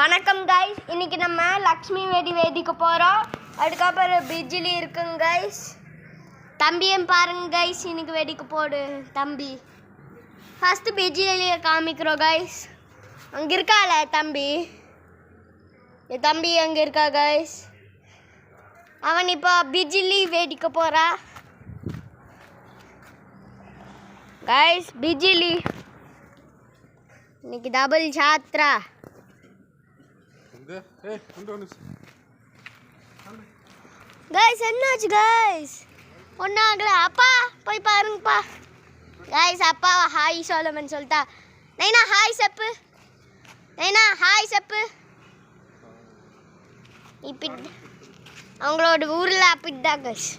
வணக்கம் கைஸ், இன்னைக்கு நம்ம லக்ஷ்மி வெடி வேடிக்க போகிறோம். அதுக்கப்புறம் பிஜிலி இருக்குங்க கைஸ். தம்பியும் பாருங்க கைஸ், இன்னைக்கு வெடிக்க போடு தம்பி. ஃபஸ்ட்டு பிஜிலியை காமிக்கிறோம் கைஸ். அங்கே இருக்கால தம்பி, என் தம்பி அங்கே இருக்கா கைஸ். அவன் இப்போ பிஜிலி வேடிக்க போகிறா கைஸ். பிஜிலி இன்னைக்கு டபுள் சாத்ரா கைஸ். என்னாச்சு கைஸ்? ஒன்றும் ஆகலை. அப்பா போய் பாருங்கப்பா கைஸ். அப்பா ஹாய் சொல்லமன்னு சொல்லிட்டா. நைனா ஹாய் செப்பு, நைனா ஹாய் செப்பு. இப்படி அவங்களோட ஊரில் அப்படிதான் கைஸ்.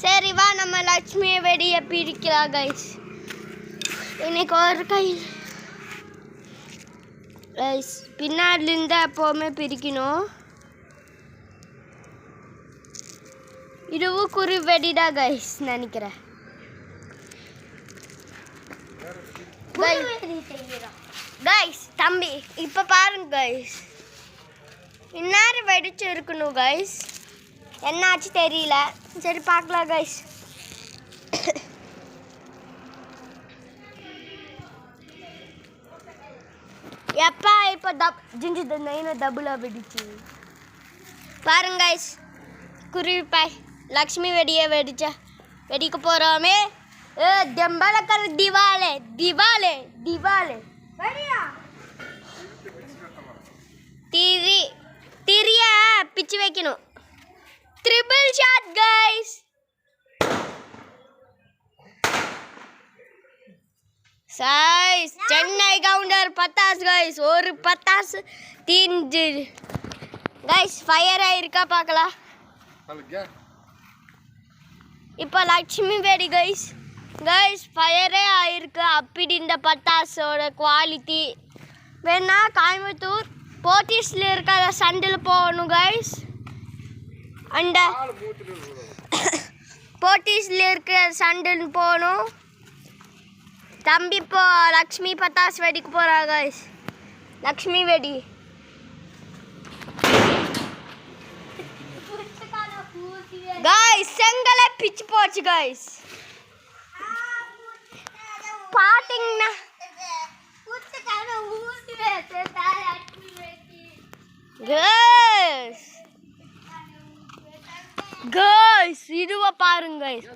சரி வா, நம்ம லட்சுமி வெடியை பிரிக்கலாம் கைஸ். இன்னைக்கு ஒரு கையில் கைஸ் பின்னாடிலேருந்து எப்போவுமே பிரிக்கணும். இதுவும் குறி வெடிடா கைஸ் நினைக்கிறேன். கைஸ் தம்பி இப்போ பாருங்க கைஸ், இந்நேரம் வெடிச்சு இருக்கணும் கைஸ். என்னாச்சு தெரியல. சரி பார்க்கலாம் கைஸ். எப்பா இப்போ ஜிஞ்சு நைனா டபுளாக வெடிச்சு பாருங்க கைஸ். குருவிப்பாய் லக்ஷ்மி வெடியை வெடிக்க போகிறோமே. டெம்பலக்கர் திவாலே திவாலே திவாலே திரிய பிச்சு வைக்கணும். Triple shot guys. Size Chennai counter 50 guys. और 50 3 गाइस. फायर आயிருக்கா பார்க்கலாம். இப்போ லட்சுமி வெடி गाइस. गाइस ஃபயரே ஆயிருக்கு. அப்படி இந்த பட்டாசோட குவாலிட்டி வேணா கோயம்புத்தூர் போத்தீஸ்ல இருக்கிற சண்டில் போகணும் गाइस. அந்த போத்தீஸ்ல இருக்கிற சண்டில் போகணும். தம்பி இப்போ லக்ஷ்மி பட்டாசு வெடிக்க போகிறா கைஸ். லக்ஷ்மி வெடி கைஸ். செங்கலை பிச்சு போச்சு கைஸ். பாட்டிங்கன்னா கைஸ் கைஸ் இதுவா பாருங்க கைஸ்.